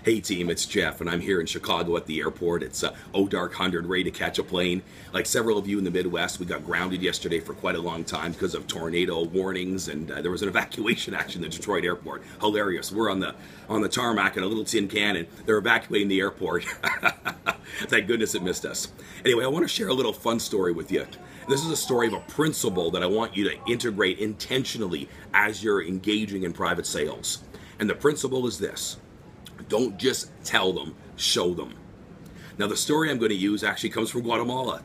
Hey team, it's Jeff, and I'm here in Chicago at the airport. It's dark 100, ready to catch a plane. Like several of you in the Midwest, we got grounded yesterday for quite a long time because of tornado warnings, and there was an evacuation action at the Detroit airport. Hilarious. We're on the tarmac in a little tin can, and they're evacuating the airport. Thank goodness it missed us. Anyway, I want to share a little fun story with you. This is a story of a principle that I want you to integrate intentionally as you're engaging in private sales. And the principle is this: don't just tell them, show them. Now, the story I'm going to use actually comes from Guatemala.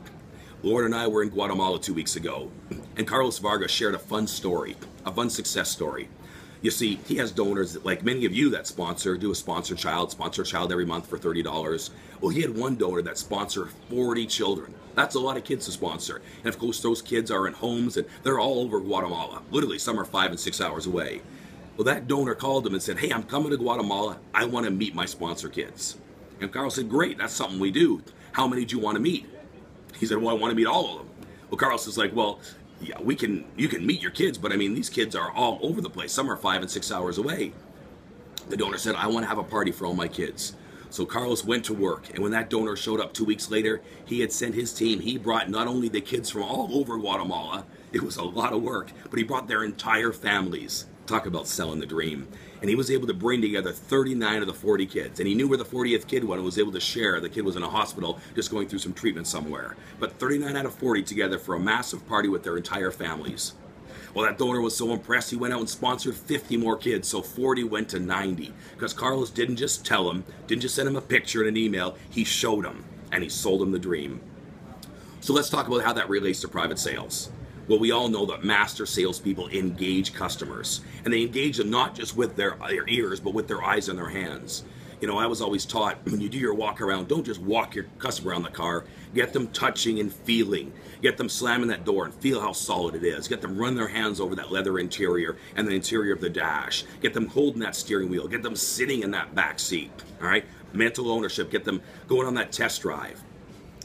Lauren and I were in Guatemala 2 weeks ago, and Carlos Vargas shared a fun story, a fun success story. You see, he has donors that, like many of you that do a sponsor a child every month for $30. Well, he had one donor that sponsored 40 children. That's a lot of kids to sponsor. And of course, those kids are in homes, and they're all over Guatemala. Literally, some are 5 and 6 hours away. Well, that donor called him and said, "Hey, I'm coming to Guatemala. I want to meet my sponsor kids." And Carl said, "Great, that's something we do. How many do you want to meet?" He said, "Well, I want to meet all of them." Well, Carlos is like, "Well, yeah, you can meet your kids, but I mean, these kids are all over the place. Some are 5 and 6 hours away." The donor said, "I want to have a party for all my kids." So Carlos went to work, and when that donor showed up 2 weeks later, he had sent his team. He brought not only the kids from all over Guatemala, it was a lot of work, but he brought their entire families. Talk about selling the dream. And he was able to bring together 39 of the 40 kids. And he knew where the 40th kid went and was able to share. The kid was in a hospital just going through some treatment somewhere. But 39 out of 40 together for a massive party with their entire families. Well, that donor was so impressed, he went out and sponsored 50 more kids. So 40 went to 90. Because Carlos didn't just tell him, didn't just send him a picture and an email. He showed him. And he sold him the dream. So let's talk about how that relates to private sales. Well, we all know that master salespeople engage customers, and they engage them not just with their ears, but with their eyes and their hands. You know, I was always taught when you do your walk around, don't just walk your customer around the car. Get them touching and feeling. Get them slamming that door and feel how solid it is. Get them running their hands over that leather interior and the interior of the dash. Get them holding that steering wheel. Get them sitting in that back seat. All right? Mental ownership. Get them going on that test drive.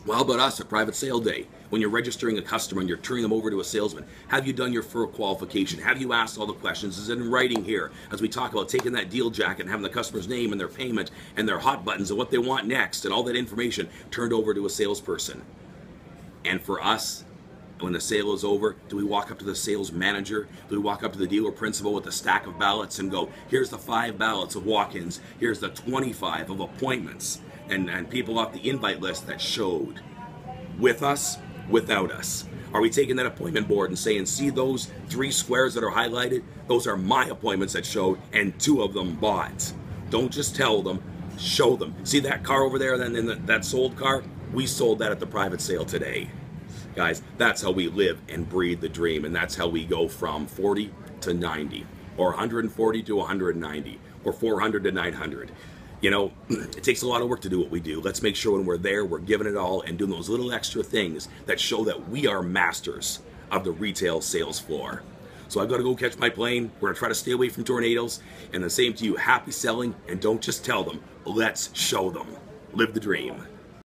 Well, how about us at Private Sale Day? When you're registering a customer and you're turning them over to a salesman, have you done your full qualification? Have you asked all the questions? Is it in writing here? As we talk about taking that deal jacket and having the customer's name and their payment and their hot buttons and what they want next and all that information turned over to a salesperson. And for us, when the sale is over, do we walk up to the sales manager? Do we walk up to the dealer principal with a stack of ballots and go, here's the 5 ballots of walk-ins, here's the 25 of appointments, and people off the invite list that showed with us, without us? Are we taking that appointment board and saying, see those 3 squares that are highlighted? Those are my appointments that showed, and 2 of them bought. Don't just tell them, show them. See that car over there, that sold car? We sold that at the private sale today. Guys, that's how we live and breathe the dream, and that's how we go from 40 to 90, or 140 to 190, or 400 to 900. You know, it takes a lot of work to do what we do. Let's make sure when we're there, we're giving it all and doing those little extra things that show that we are masters of the retail sales floor. So I've got to go catch my plane. We're going to try to stay away from tornadoes. And the same to you, happy selling, and don't just tell them, let's show them. Live the dream.